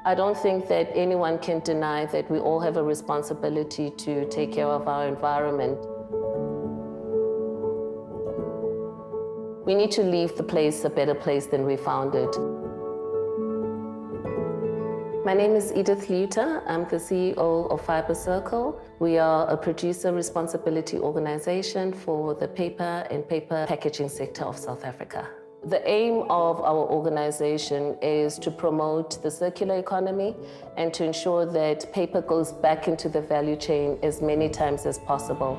I don't think that anyone can deny that we all have a responsibility to take care of our environment. We need to leave the place a better place than we found it. My name is Edith Leeuta. I'm the CEO of Fibre Circle. We are a producer responsibility organization for the paper and paper packaging sector of South Africa. The aim of our organization is to promote the circular economy and to ensure that paper goes back into the value chain as many times as possible.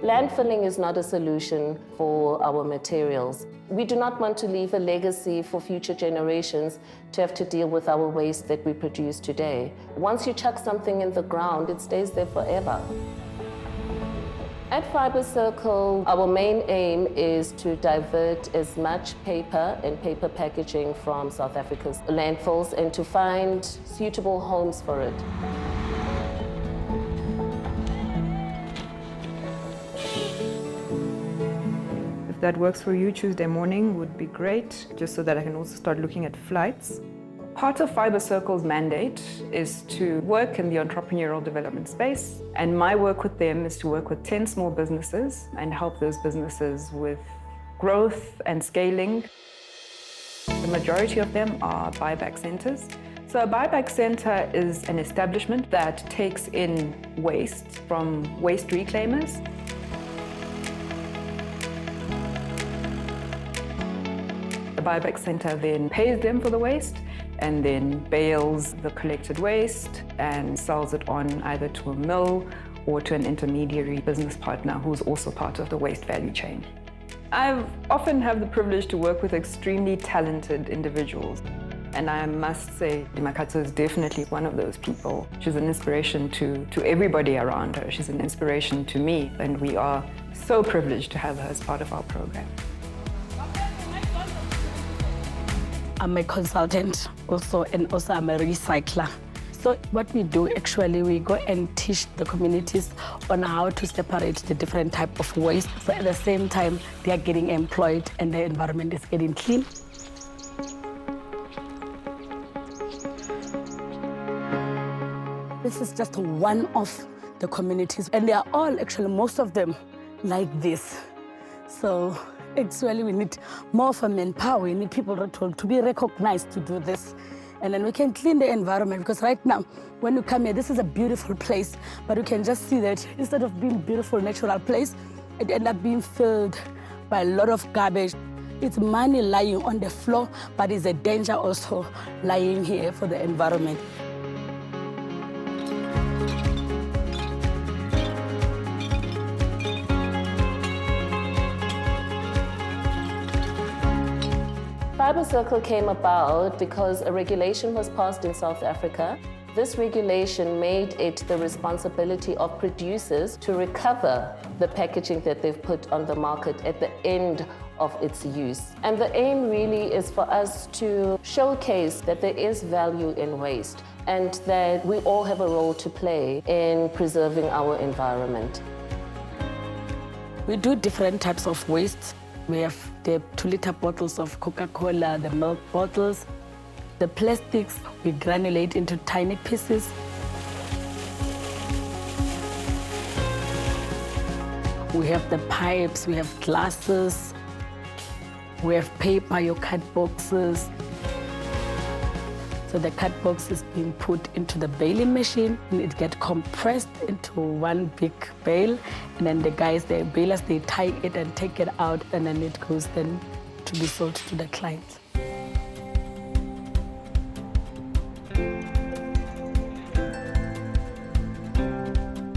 Landfilling is not a solution for our materials. We do not want to leave a legacy for future generations to have to deal with our waste that we produce today. Once you chuck something in the ground, it stays there forever. At Fibre Circle, our main aim is to divert as much paper and paper packaging from South Africa's landfills and to find suitable homes for it. If that works for you, Tuesday morning would be great, just so that I can also start looking at flights. Part of Fibre Circle's mandate is to work in the entrepreneurial development space, and my work with them is to work with 10 small businesses and help those businesses with growth and scaling. The majority of them are buyback centers. So a buyback center is an establishment that takes in waste from waste reclaimers. The buyback center then pays them for the waste and then bales the collected waste and sells it on either to a mill or to an intermediary business partner who's also part of the waste value chain. I often have the privilege to work with extremely talented individuals. And I must say, Dimakatso is definitely one of those people. She's an inspiration to everybody around her. She's an inspiration to me, and we are so privileged to have her as part of our program. I'm a consultant also, and also I'm a recycler. So what we do actually, we go and teach the communities on how to separate the different type of waste. So at the same time, they are getting employed and the environment is getting clean. This is just one of the communities, and they are all actually, most of them, like this. So actually, we need more of a manpower. We need people to be recognized to do this. And then we can clean the environment, because right now, when you come here, this is a beautiful place, but you can just see that instead of being a beautiful natural place, it ends up being filled by a lot of garbage. It's money lying on the floor, but it's a danger also lying here for the environment. Fibre Circle came about because a regulation was passed in South Africa. This regulation made it the responsibility of producers to recover the packaging that they've put on the market at the end of its use. And the aim really is for us to showcase that there is value in waste and that we all have a role to play in preserving our environment. We do different types of waste. We have the 2-liter bottles of Coca-Cola, the milk bottles. The plastics, we granulate into tiny pieces. We have the pipes, we have glasses, we have paper, your card boxes. So the card box is being put into the baling machine, and it gets compressed into one big bale, and then the guys, the balers, they tie it and take it out, and then it goes then to be sold to the client.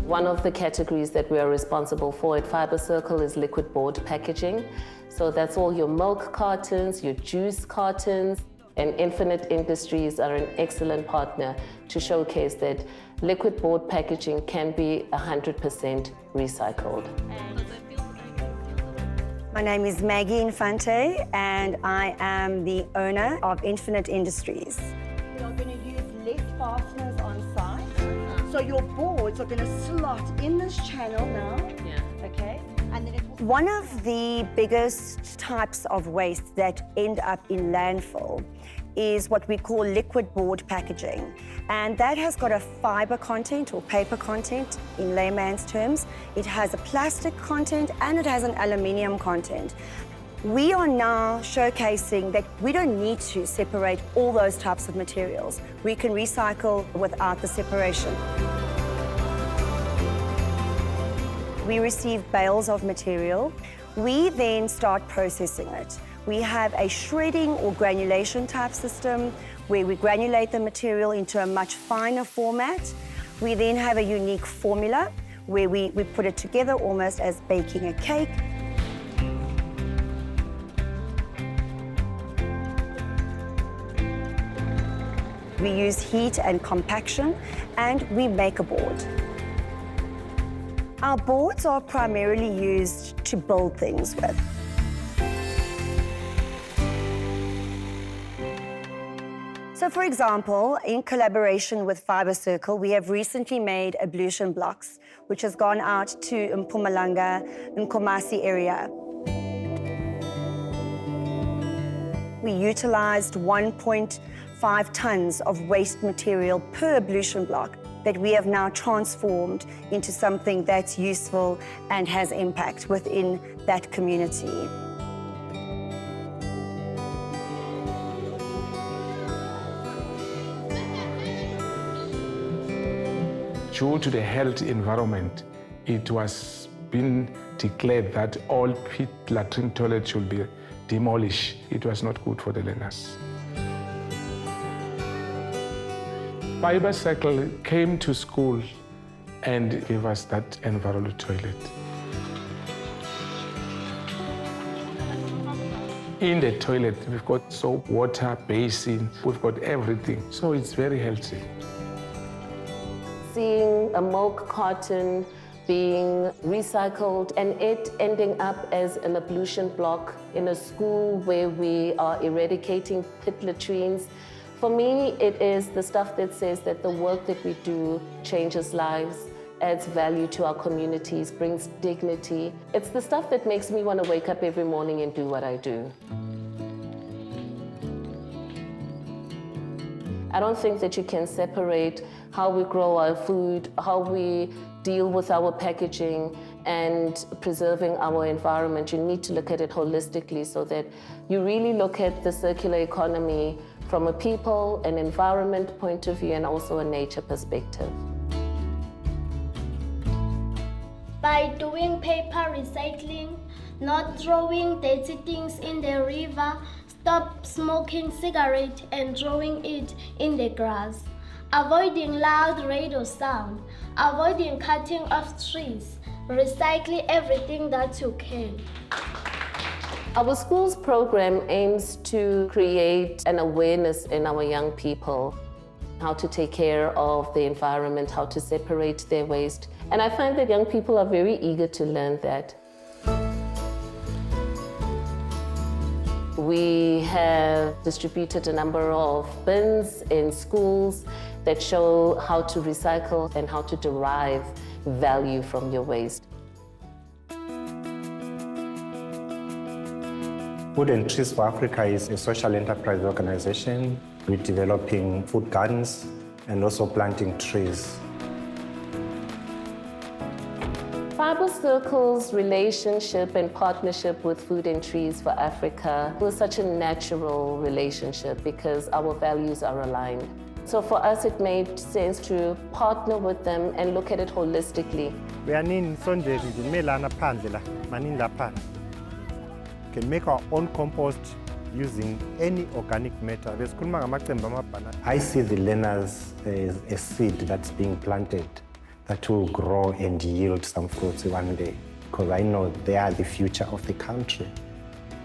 One of the categories that we are responsible for at Fibre Circle is liquid board packaging. So that's all your milk cartons, your juice cartons, and Infinite Industries are an excellent partner to showcase that liquid board packaging can be 100% recycled. My name is Maggie Infante, and I am the owner of Infinite Industries. We are going to use left fasteners on site. So your boards are going to slot in this channel now. Yeah. Okay. And then it will... One of the biggest types of waste that end up in landfill is what we call liquid board packaging. And that has got a fiber content or paper content in layman's terms. It has a plastic content and it has an aluminium content. We are now showcasing that we don't need to separate all those types of materials. We can recycle without the separation. We receive bales of material. We then start processing it. We have a shredding or granulation type system where we granulate the material into a much finer format. We then have a unique formula where we put it together almost as baking a cake. We use heat and compaction, and we make a board. Our boards are primarily used to build things with. So for example, in collaboration with Fibre Circle, we have recently made ablution blocks, which has gone out to Mpumalanga and Nkomasi area. We utilized 1.5 tons of waste material per ablution block that we have now transformed into something that's useful and has impact within that community. Due to the health environment, it was been declared that all pit latrine toilets should be demolished. It was not good for the learners. Fibre Circle came to school and gave us that environmental toilet. In the toilet, we've got soap, water, basin, we've got everything. So it's very healthy. Seeing a milk carton being recycled and it ending up as an ablution block in a school where we are eradicating pit latrines. For me, it is the stuff that says that the work that we do changes lives, adds value to our communities, brings dignity. It's the stuff that makes me want to wake up every morning and do what I do. I don't think that you can separate how we grow our food, how we deal with our packaging, and preserving our environment. You need to look at it holistically so that you really look at the circular economy from a people, an environment point of view, and also a nature perspective. By doing paper recycling, not throwing dirty things in the river, stop smoking cigarette and throwing it in the grass, avoiding loud radio sound, avoiding cutting off trees, recycle everything that you can. Our school's program aims to create an awareness in our young people, how to take care of the environment, how to separate their waste. And I find that young people are very eager to learn that. We have distributed a number of bins in schools that show how to recycle and how to derive value from your waste. Food and Trees for Africa is a social enterprise organization. We're developing food gardens and also planting trees. Fibre Circle's relationship and partnership with Food and Trees for Africa was such a natural relationship because our values are aligned. So for us, it made sense to partner with them and look at it holistically. We are in Sunday, can make our own compost using any organic matter. I see the learners as a seed that's being planted that will grow and yield some fruits one day, because I know they are the future of the country.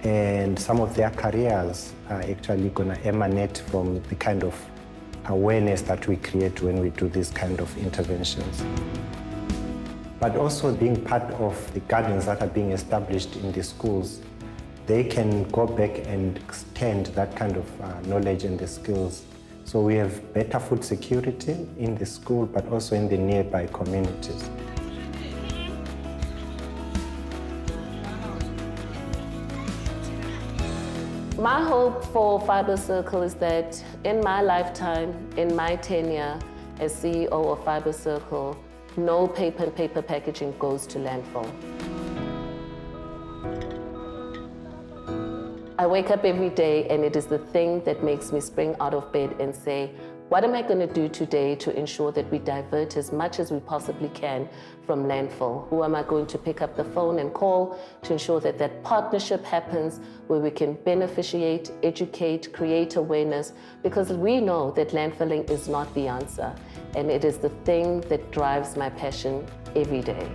And some of their careers are actually going to emanate from the kind of awareness that we create when we do these kind of interventions. But also being part of the gardens that are being established in the schools, they can go back and extend that kind of knowledge and the skills. So we have better food security in the school, but also in the nearby communities. My hope for Fibre Circle is that in my lifetime, in my tenure as CEO of Fibre Circle, no paper and paper packaging goes to landfill. I wake up every day and it is the thing that makes me spring out of bed and say, what am I going to do today to ensure that we divert as much as we possibly can from landfill? Who am I going to pick up the phone and call to ensure that that partnership happens where we can beneficiate, educate, create awareness? Because we know that landfilling is not the answer, and it is the thing that drives my passion every day.